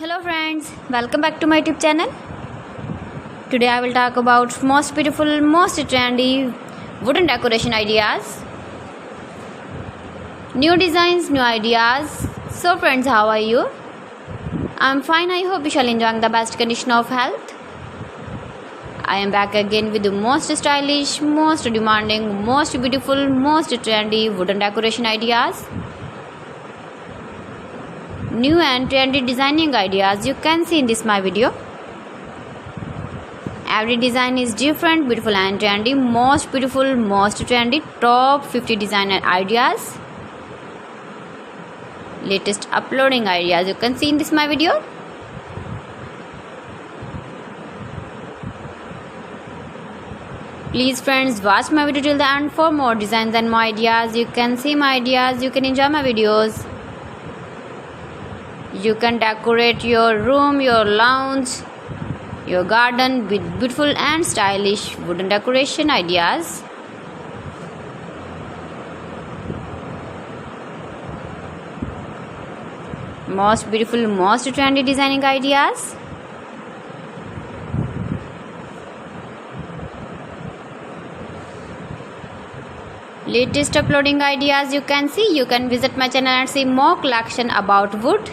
Hello friends, welcome back to my YouTube channel. Today I will talk about most beautiful, most trendy wooden decoration ideas. New designs, new ideas. So friends, how are you? I'm fine. I hope you shall enjoy the best condition of health. I am back again with the most stylish, most demanding, most beautiful, most trendy wooden decoration ideas. New and trendy designing ideas you can see in this my video. Every design is different, beautiful and trendy. Most beautiful, most trendy, top 50 designer ideas. Latest uploading ideas you can see in this my video. Please friends, watch my video till the end for more designs and more ideas. You can see my ideas, you can enjoy my videos. You can decorate your room, your lounge, your garden with beautiful and stylish wooden decoration ideas. Most beautiful, most trendy designing ideas. Latest uploading ideas you can see. You can visit my channel and see more collection about wood,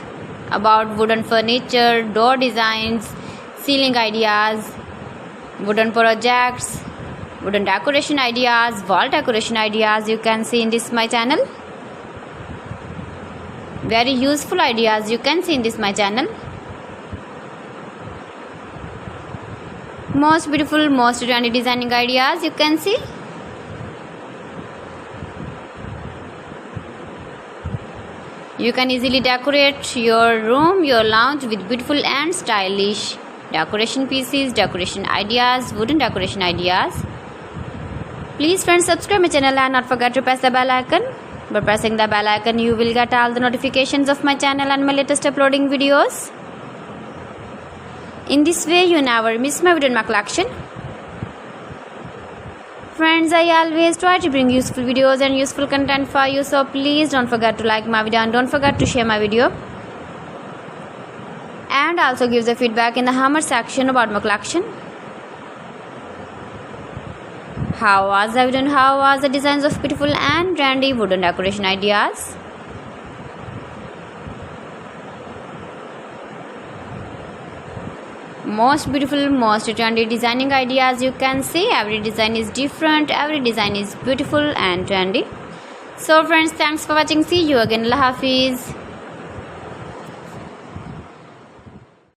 about wooden furniture, door designs, ceiling ideas, wooden projects, wooden decoration ideas, wall decoration ideas you can see in this my channel. Very useful ideas you can see in this my channel. Most beautiful, most trendy designing ideas you can see. You can easily decorate your room, your lounge with beautiful and stylish decoration pieces, decoration ideas, wooden decoration ideas. Please friends, subscribe my channel and not forget to press the bell icon. By pressing the bell icon, you will get all the notifications of my channel and my latest uploading videos. In this way, you never miss my video in my collection. Friends, I always try to bring useful videos and useful content for you, so please don't forget to like my video and don't forget to share my video. And also give the feedback in the comment section about my collection. How was the video and how was the designs of beautiful and trendy wooden decoration ideas? Most beautiful, most trendy designing ideas you can see. Every design is different, every design is beautiful and trendy. So friends, thanks for watching. See you again. Allah Hafiz.